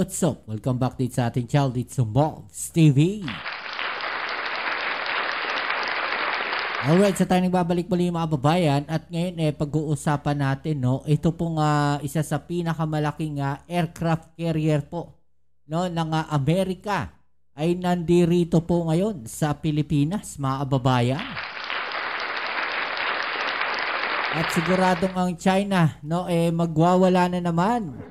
what's up? Welcome back dito sa ating channel dito sa Mobs TV. Alright, so tayo nagbabalik muli mga babayan at ngayon pag-uusapan natin ito pong isa sa pinakamalaking aircraft carrier po ng Amerika ay nandirito po ngayon sa Pilipinas mga babayan. At siguradong ang China magwawala na naman.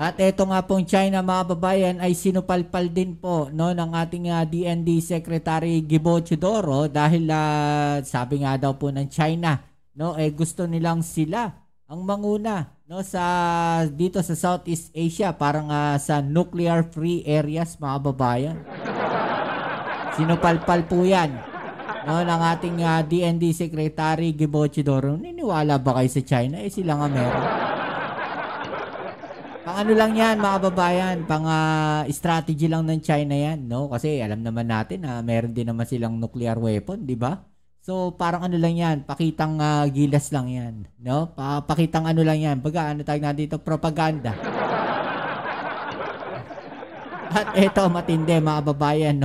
At ito nga pong China mga babayan ay sinupalpal din po ng ating DND Secretary Gibo Teodoro dahil sabi nga daw po ng China gusto nilang sila ang manguna dito sa Southeast Asia parang sa nuclear free areas mga babayan. Sinupalpal po yan ng ating DND Secretary Gibo Teodoro. Niniwala ba kayo sa China? Sila nga meron. Pang ano lang yan mga babayan, pang strategy lang ng China yan, kasi alam naman natin na meron din naman silang nuclear weapon, di ba? So parang ano lang yan, pakitang gilas lang yan, pakitang ano lang yan, baga ano tawag na dito, propaganda. At eto matindi mga babayan,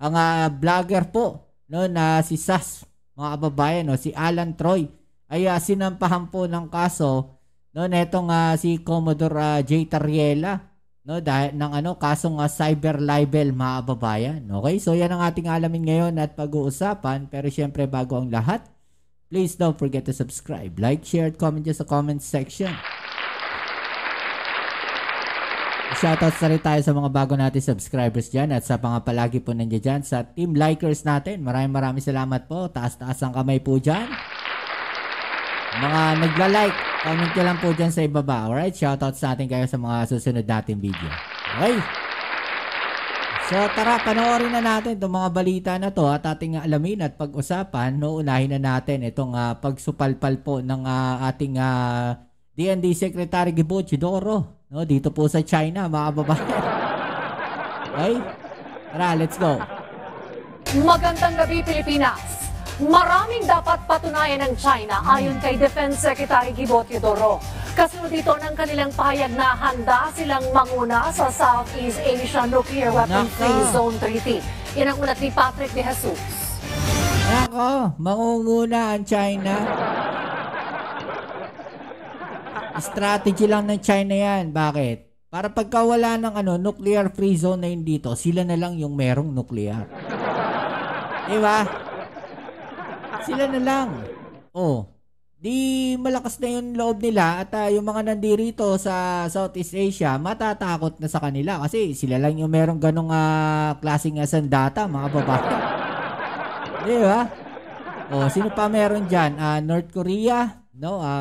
ang vlogger po na si SAS mga babayan, si Alan Troy ay sinampahan po ng kaso netong si Commodore J. Tariela dahil ng kasong cyber libel mga babayan. Okay, so yan ang ating alamin ngayon at pag-uusapan. Pero syempre bago ang lahat, please don't forget to subscribe, like, share, at comment dyan sa comment section. Shoutouts na rin tayo sa mga bago natin subscribers dyan at sa mga palagi po nandiyan dyan sa team likers natin. Maraming salamat po. Taas-taas ang kamay po dyan. Mga nagla-like, comment nyo lang po dyan sa ibaba. Alright, shoutouts natin kayo sa mga susunod natin video. Okay. So tara, panoorin na natin itong mga balita na to at ating alamin at pag-usapan. Unahin na natin itong pagsupalpal po ng ating DND Secretary Gibo Teodoro dito po sa China, mga babae. Okay? Tara, let's go. Magandang gabi, Pilipinas. Maraming dapat patunayan ng China ayon kay Defense Secretary Gibo Teodoro. Kasunod dito ng kanilang pahayag na handa silang manguna sa Southeast Asia Nuclear Weapon Free Zone Treaty. Yan ang ulat ni Patrick De Jesus. Nako, mangunguna ang China. Strategy lang ng China yan. Bakit? Para pagka wala ng nuclear free zone na yun dito, sila na lang yung merong nuclear. Diba? Sila na lang. Di malakas na yung loob nila at yung mga nandirito sa Southeast Asia, matatakot na sa kanila kasi sila lang yung merong ganong klaseng sandata, mga babae. Di ba? Sino pa meron dyan? North Korea?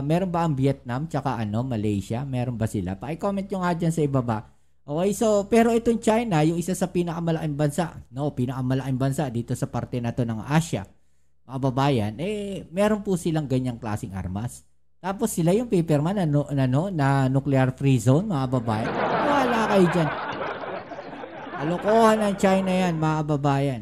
Meron ba ang Vietnam? Tsaka Malaysia? Meron ba sila? Pa-comment nyo nga dyan sa ibaba. Okay, so, pero itong China, yung isa sa pinakamalaking bansa, pinakamalaking bansa dito sa parte na to ng Asia, mga babayan, meron po silang ganyang klaseng armas. Tapos sila yung pipirma na nuclear free zone, mga babayan. Wala kayo dyan. Kalokohan ng China yan, mga babayan.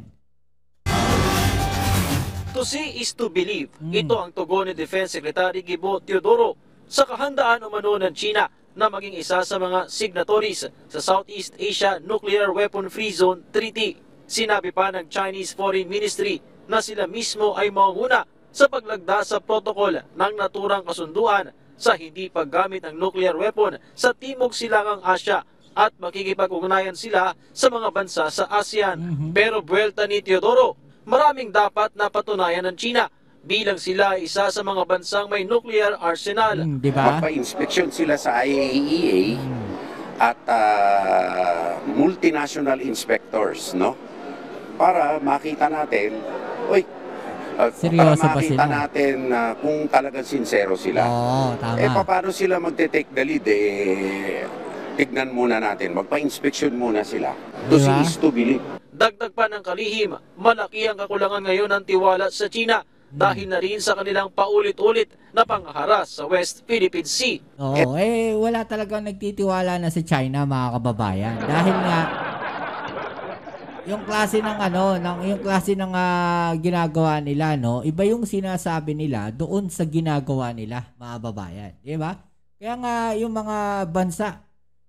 To see is to believe. Ito ang tugon ni Defense Secretary Gibo Teodoro sa kahandaan umano ng China na maging isa sa mga signatories sa Southeast Asia Nuclear Weapon Free Zone Treaty. Sinabi pa ng Chinese Foreign Ministry na sila mismo ay mauna sa paglagda sa protocol ng naturang kasunduan sa hindi paggamit ng nuclear weapon sa Timog Silangang Asya at makikipag-ugnayan sila sa mga bansa sa ASEAN. Pero buwelta ni Teodoro, maraming dapat na patunayan ng China bilang sila isa sa mga bansang may nuclear arsenal. Diba? Magpa-inspeksyon sila sa IAEA at multinational inspectors, para makita natin, seryoso para ba makita sila? natin kung talagang sincero sila. Tama. Paano sila magte-take the lead? Tignan muna natin, magpa-inspeksyon muna sila. To see is to believe. Dagdag pa ng kalihim, malaki ang kakulangan ngayon ng tiwala sa China dahil na rin sa kanilang paulit-ulit na pangharas sa West Philippine Sea. Wala talagang nagtitiwala na sa China, mga kababayan. Dahil nga yung klase ng ginagawa nila, iba yung sinasabi nila doon sa ginagawa nila, mga babayan, di ba? Kaya nga yung mga bansa,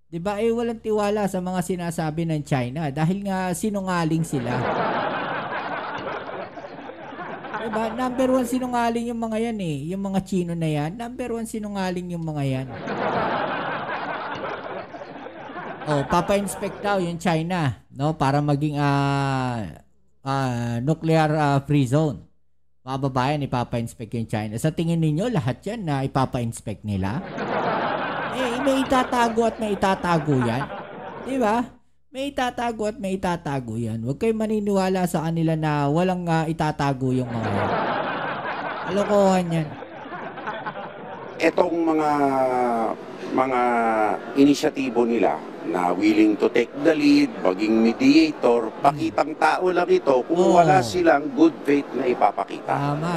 'di ba, walang tiwala sa mga sinasabi ng China dahil nga sinungaling sila. 'Di ba? Number one sinungaling yung mga yan eh. Yung mga Chino na yan, number one sinungaling yung mga yan. Papa-inspect daw yung China, no, para maging nuclear free zone. Mga babayan, ipapa-inspect yung China. Sa tingin ninyo, lahat yan na ipapa-inspect nila? May itatago at may itatago yan. Di ba? May itatago at may itatago yan. Huwag kayong maniniwala sa kanila na walang itatago yung mga yan. Alokohan yan. Etong mga inisyatibo nila na willing to take the lead, maging mediator, pakitang tao lang ito kung wala silang good faith na ipapakita. Tama.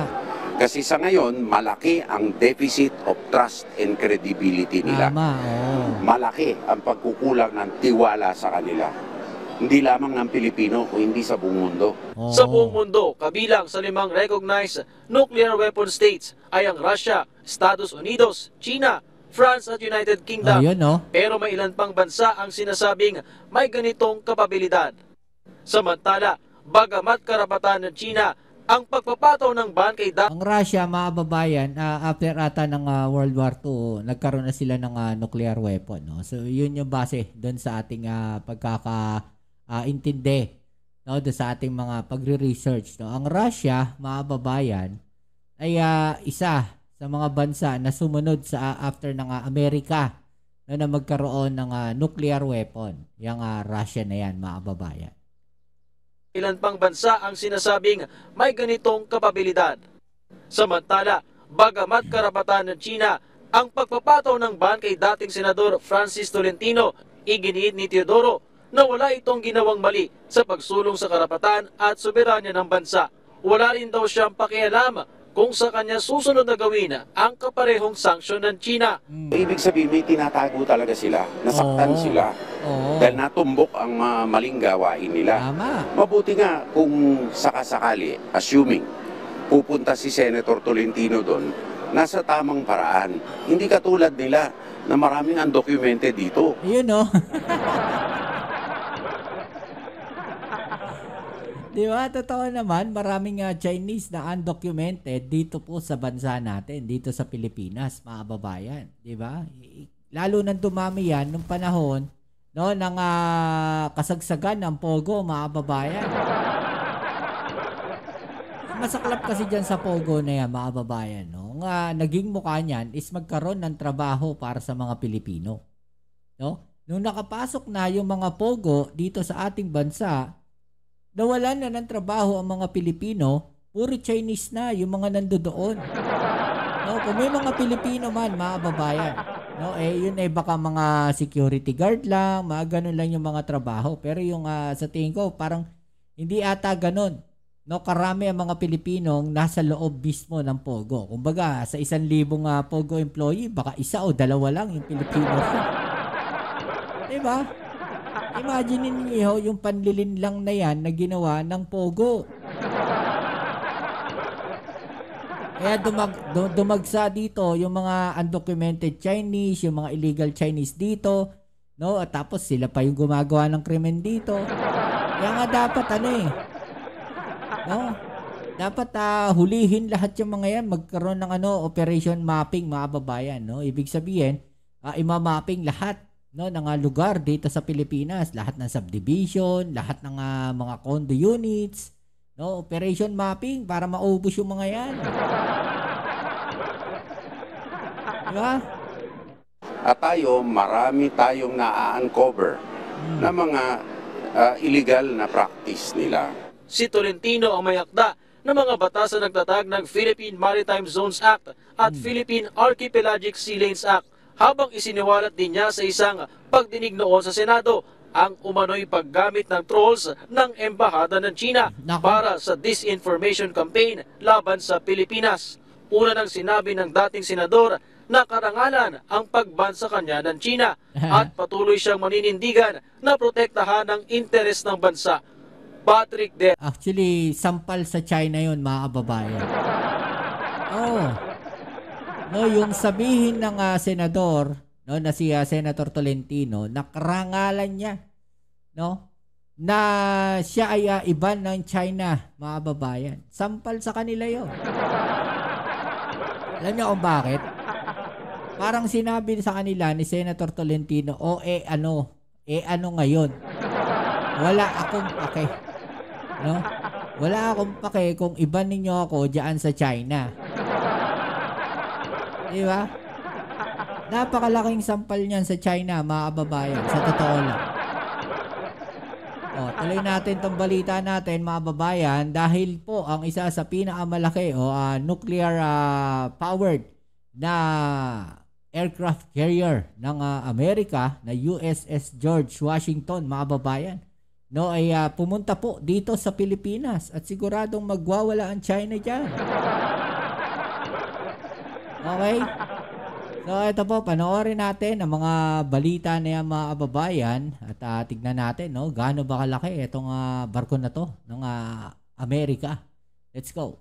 Kasi sa ngayon, malaki ang deficit of trust and credibility nila. Tama, Malaki ang pagkukulang ng tiwala sa kanila. Hindi lamang ng Pilipino, kung hindi sa buong mundo. Sa buong mundo, kabilang sa 5 recognized nuclear weapon states ay ang Russia, Estados Unidos, China, France at United Kingdom. Ayun, no? Pero may ilan pang bansa ang sinasabing may ganitong kapabilidad. Samantala, bagamat karapatan ng China ang pagpapataw ng ban kay Ang Russia, mga babayan, after ata ng World War II, nagkaroon na sila ng nuclear weapon. No? So, yun yung base doon sa ating pagkakaintindi, no? Doon sa ating mga pagre-research. No? Ang Russia, mga babayan, ay isa sa mga bansa na sumunod sa after ng Amerika, no, na magkaroon ng nuclear weapon. Yung Russia na yan, mga babayan. ilan pang bansa ang sinasabing may ganitong kapabilidad. Samantala, bagamat karapatan ng China ang pagpapataw ng ban kay dating Senador Francis Tolentino, iginiit ni Teodoro na wala itong ginawang mali sa pagsulong sa karapatan at soberanya ng bansa. Wala rin daw siyang pakialam kung sa kanya susunod na gawin ang kaparehong sanksyon ng China. Ibig sabihin, may tinatago talaga sila, nasaktan sila, dahil natumbok ang maling gawain nila. Tama. Mabuti nga kung sakasakali, assuming, pupunta si Senator Tolentino doon, nasa tamang paraan. Hindi katulad nila na maraming undocumented dito. Yun, no? Di ba? Totoo naman, maraming Chinese na undocumented dito po sa bansa natin, dito sa Pilipinas, mga babayan. Di ba? Lalo nang dumami yan nung panahon, no, ng kasagsagan ng Pogo, mga babayan. Masaklap kasi dyan sa Pogo na yan, mga babayan. No? Naging mukha niyan is magkaroon ng trabaho para sa mga Pilipino. No? Nung nakapasok na yung mga Pogo dito sa ating bansa, nawalan na ng trabaho ang mga Pilipino, puro Chinese na yung mga nandoon. No, kung may mga Pilipino man, mga babayan, no, yun baka mga security guard lang, mga ganun lang yung mga trabaho. Pero yung sa tingin ko, parang hindi ata ganun. No, karami ang mga Pilipinong nasa loob mismo ng Pogo. Kumbaga, sa 1,000 Pogo employee, baka 1 o 2 lang yung Pilipino. Diba? Imagine niyo yung panlilin lang na yan na ginawa ng Pogo. Kaya dumagsa dito yung mga undocumented Chinese, yung mga illegal Chinese dito, no? At tapos sila pa yung gumagawa ng krimen dito. Kaya nga dapat no? Dapat hulihin lahat yung mga yan, magkaroon ng operation mapping, mga babayan, no? Ibig sabihin, imamapping lahat, no, ng lugar dito sa Pilipinas, lahat ng subdivision, lahat ng mga condo units, no, operation mapping para maubos yung mga yan. Diba? At marami tayong na-uncover na mga illegal na practice nila. Si Tolentino ang may hakda ng mga batas na nagtatag ng Philippine Maritime Zones Act at Philippine Archipelagic Sea Lanes Act, habang isiniwalat din niya sa isang pagdinig noon sa Senado ang umano'y paggamit ng trolls ng Embahada ng China para sa disinformation campaign laban sa Pilipinas. Una nang sinabi ng dating senador na karangalan ang pagban sa kanya ng China at patuloy siyang maninindigan na protektahan ang interes ng bansa. Patrick De. Actually, sampal sa China yun, mga kababayan. No, yung sabihin ng senador, no, na si Senator Tolentino, nakarangalan niya, no, na siya ay iban ng China, mga babayan. Sampal sa kanila 'yon. Alam niyo kung bakit? Parang sinabi sa kanila ni Senator Tolentino, ano ngayon? Wala akong pake. No? Wala akong pake kung iban ninyo ako diyan sa China. Di ba? Napakalaking sampal niyan sa China, mga kababayan. Sa totoo lang. Tuloy natin tong balita natin, mga babayan, dahil po ang isa sa pinakamalaki nuclear powered na aircraft carrier ng Amerika na USS George Washington, mga babayan, no, ay pumunta po dito sa Pilipinas at siguradong magwawala ang China diyan. Okay? So ito po, panoorin natin ang mga balita na yan, mga kababayan, at tignan natin, no, gaano ba kalaki itong barko na to ng Amerika. Let's go.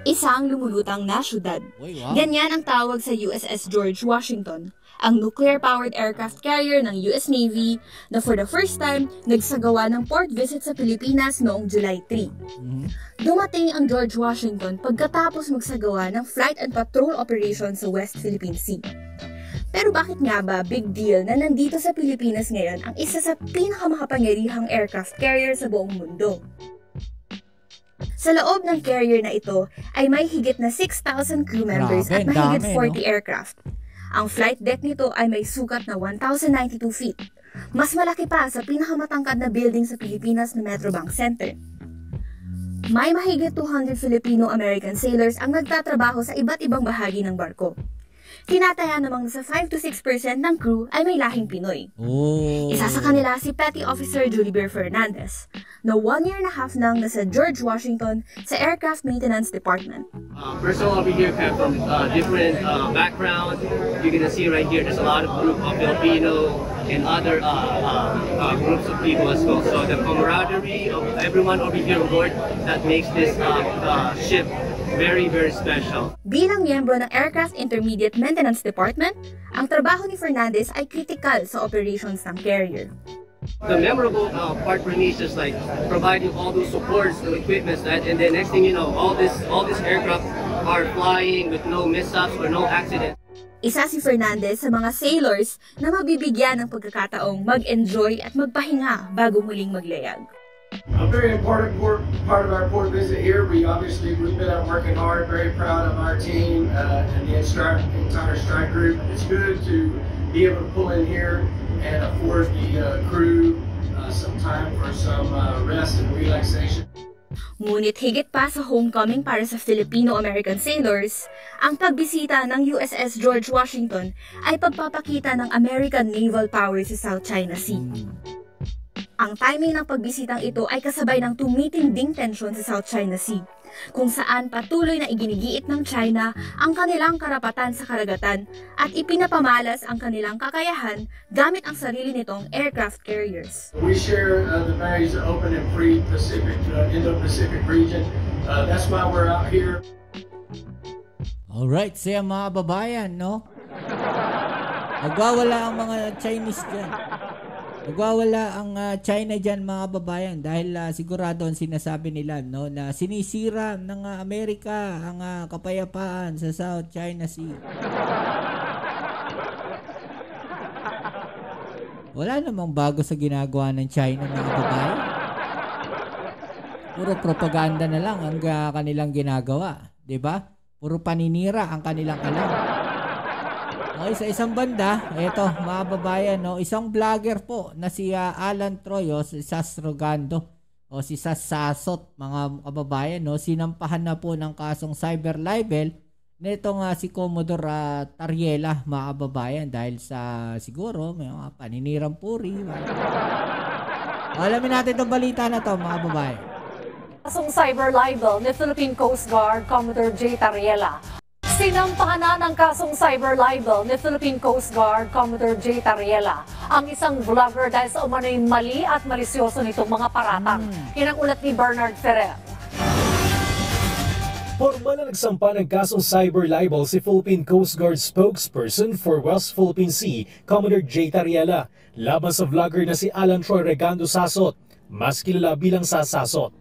Isang lumulutang na syudad. Uy, wow. Ganyan ang tawag sa USS George Washington, ang nuclear-powered aircraft carrier ng US Navy na for the first time nagsagawa ng port visit sa Pilipinas noong July 3. Dumating ang George Washington pagkatapos magsagawa ng flight and patrol operation sa West Philippine Sea. Pero bakit nga ba big deal na nandito sa Pilipinas ngayon ang isa sa pinakamakapangyarihang aircraft carrier sa buong mundo? Sa loob ng carrier na ito ay may higit na 6,000 crew members at mahigit 40 aircraft. Ang flight deck nito ay may sukat na 1,092 feet. Mas malaki pa sa pinakamatangkad na building sa Pilipinas na Metrobank Center. May mahigit 200 Filipino-American sailors ang nagtatrabaho sa iba't ibang bahagi ng barko. Tinataya namang nasa 5 to 6% ng crew ay may lahing Pinoy. Isa sa kanila si Petty Officer Julibert Fernandez, na 1 year and a half nang nasa George Washington sa Aircraft Maintenance Department. Personnel over here come from different backgrounds. You're gonna see right here, there's a lot of group of Filipino and other groups of people as well. So the camaraderie of everyone over here on board that makes this ship very, very special. Bilang miyembro ng Aircraft Intermediate Maintenance Department, ang trabaho ni Fernandez ay critical sa operations ng carrier. The memorable part for me is just like providing all those supports, the equipment, and then next thing you know, all this aircraft are flying with no mishaps or no accident. Isa si Fernandez sa mga sailors na mabibigyan ng pagkakataong mag-enjoy at magpahinga bago muling maglayag. A very important part of our port visit here. We've been out working hard, very proud of our team and the entire strike group. It's good to be able to pull in here and afford the crew some time for some rest and relaxation. Ngunit higit pa sa homecoming para sa Filipino-American sailors, ang pagbisita ng USS George Washington ay pagpapakita ng American naval power sa South China Sea. Ang timing ng pagbisitang ito ay kasabay ng tumitinding tensyon sa South China Sea, kung saan patuloy na iginigiit ng China ang kanilang karapatan sa karagatan at ipinapamalas ang kanilang kakayahan gamit ang sarili nitong aircraft carriers. We share the values of open and free Pacific, Indo-Pacific region. That's why we're out here. Alright, siya mga babayan, no? Nagwawala ang mga Chinese dyan. Nagwawala ang China dyan, mga babayan, dahil sigurado ang sinasabi nila, no, na sinisira ng Amerika ang kapayapaan sa South China Sea. Wala namang bago sa ginagawa ng China, mga babayan. Puro propaganda na lang ang kanilang ginagawa, 'di ba? Puro paninira ang kanilang alam. Okay, sa isang banda, eto mga babayan, no, isang vlogger po na si Alan Troyo, si Sasrogando o si Sasasot, mga kababayan, no, sinampahan na po ng kasong cyber libel nitong si Commodore Tariela, mga kababayan, dahil sa siguro may mga paninirang puri. Alamin natin itong balita na to, mga babayan. Kasong cyber libel ni Philippine Coast Guard Commodore J. Tariela. Sinampahan na ng kasong cyber libel ni Philippine Coast Guard Commodore J. Tariela ang isang vlogger dahil sa umano'y mali at malisyoso nitong mga paratang. Yan ang ulat ni Bernard Ferrer. Formal na nagsampa ng kasong cyber libel si Philippine Coast Guard spokesperson for West Philippine Sea, Commodore J. Tariela, laban sa vlogger na si Alan Troy Regando Sasot, mas kilala bilang Sasasot.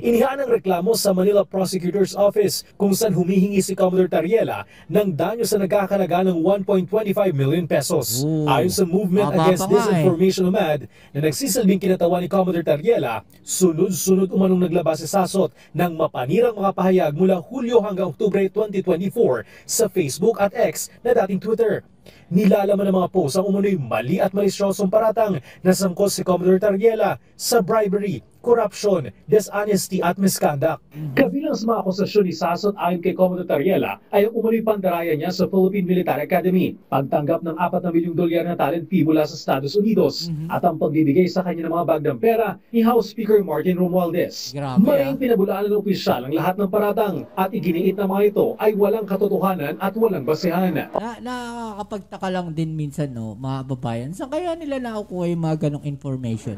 Inihaan ang reklamo sa Manila Prosecutor's Office kung saan humihingi si Commodore Tariela ng danyo sa nagkakalaga ng 1.25 million pesos. Ayon sa Movement Against Disinformation UMAD na nagsisilbing kinatawa ni Commodore Tariela, sunod-sunod umanong naglabas si Sasot ng mapanirang mga pahayag mula Hulyo hanggang Oktubre 2024 sa Facebook at X na dating Twitter. Nilalaman ng mga post ang umano'y mali at malisyosong paratang na sangkot si Commodore Tariela sa bribery, corruption, dishonesty at misconduct. Kabilang sa mga akusasyon ni Sasot ayon kay Commodore Tariela ay ang umano'y pandaraya niya sa Philippine Military Academy, pagtanggap ng 4 na milyong dolyar na talent fee mula sa Estados Unidos at ang pagbibigay sa kanya ng mga bagdang pera ni House Speaker Martin Romualdez. Maring pinabulaan ng opisyal ang lahat ng paratang at iginiit na mga ito ay walang katotohanan at walang basehan. Nakakapagtaka lang din minsan, no, mga babayan, saan kaya nila nakukuha yung mga ganong information?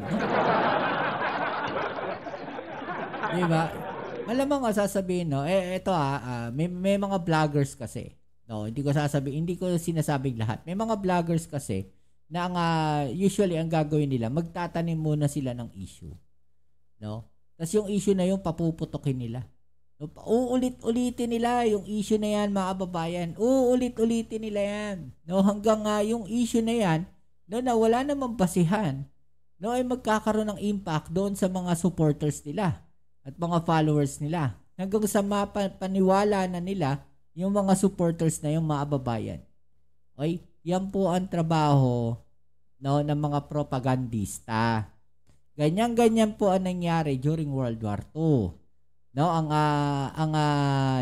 Diba? Malamang sasabihin, no, ito may mga vloggers kasi, no, hindi ko sinasabing lahat. May mga vloggers kasi na usually ang gagawin nila, magtatanim muna sila ng issue. No? Tapos yung issue na yung papuputokin nila. No, uulit-ulitin nila yung issue na yan, mga kababayan. Uulit-ulitin nila yan. No, hanggang yung issue na yan, no, na wala namang basihan, no, ay magkakaroon ng impact doon sa mga supporters nila at mga followers nila. Hanggang sa mapaniwala na nila yung mga supporters na yung mga kababayan. Okay? Yan po ang trabaho, no, ng mga propagandista. Ganyan-ganyan po ang nangyari during World War II. No, ang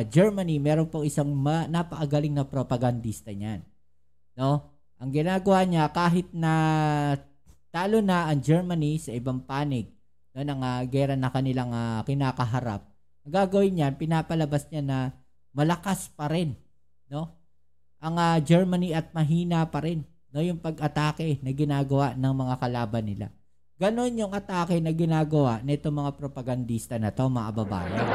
Germany, meron pong isang napakagaling na propagandista niyan. No? Ang ginagawa niya, kahit na talo na ang Germany sa ibang panig, no, ng gera na kanilang kinakaharap, ang gagawin niya, pinapalabas niya na malakas pa rin, no, ang Germany at mahina pa rin, no, yung pag-atake na ginagawa ng mga kalaban nila. Ganon yung atake na ginagawa nito mga propagandista na to, mga babayan.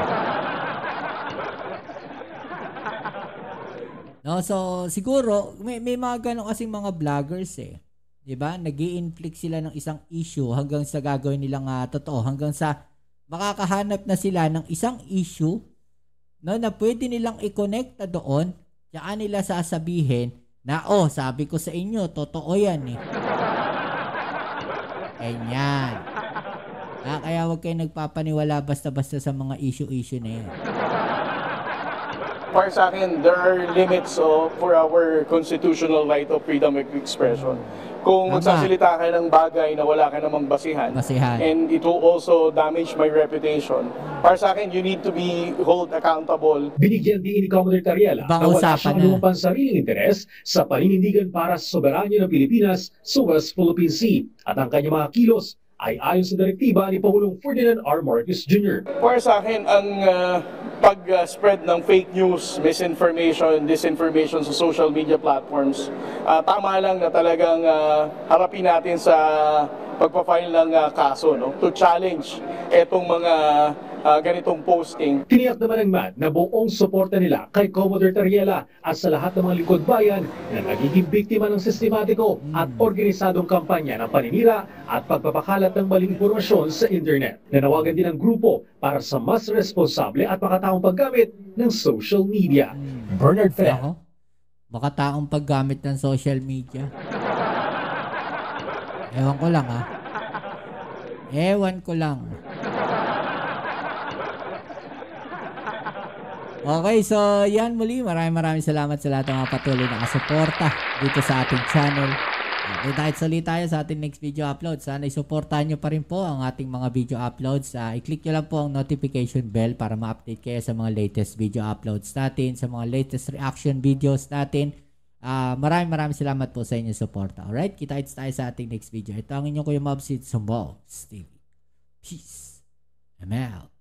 No, so siguro may mga ganon kasing mga vloggers eh. 'Di ba? Nag-i-inflict sila ng isang issue hanggang sa gagawin nilang totoo, hanggang sa makakahanap na sila ng isang issue, no, na pwede nilang i-connect doon, tsaka nila sasabihin na, oh, sabi ko sa inyo, totoo yan eh. Ganyan. Kaya huwag kayo nagpapaniwala basta-basta sa mga issue-issue na yan. Para sa akin, there are limits for our constitutional right of freedom of expression. Kung magsasalita ka ng bagay na wala ka namang basihan, and it will also damage my reputation, para sa akin, you need to be held accountable. Binigyan din ni Commodore Tariela na wala siyang anumang sariling interes sa paninindigan para sa soberanya ng Pilipinas sa West Philippine Sea at ang kanyang mga kilos ay ayon sa direktiba ni Pangulong Ferdinand R. Marcos Jr. Para sa akin, ang pag-spread ng fake news, misinformation, disinformation sa social media platforms, tama lang na talagang harapin natin sa pagpa-file ng kaso, no? To challenge etong mga ganitong posting. Tiniyak naman ng MAD na buong suporta nila kay Commodore Tariela at sa lahat ng mga likod bayan na nagiging biktima ng sistematiko at organisadong kampanya ng paninira at pagpapakalat ng maling impormasyon sa internet. Nanawagan din ang grupo para sa mas responsable at makataong paggamit ng social media. Bernard Ferro. Makataong paggamit ng social media. Ewan ko lang Ewan ko lang. Okay, so yan muli. Maraming salamat sa lahat ng mga patuloy na kasuporta dito sa ating channel. Kita-kits tayo sa ating next video upload. Sana isuportahan nyo pa rin po ang ating mga video uploads. I-click nyo lang po ang notification bell para ma-update kayo sa mga latest video uploads natin, sa mga latest reaction videos natin. Maraming salamat po sa inyong suporta. Alright, kita-kits tayo sa ating next video. Ito ang inyong Kuya Mobs, Sumbong TV. Peace. I'm out.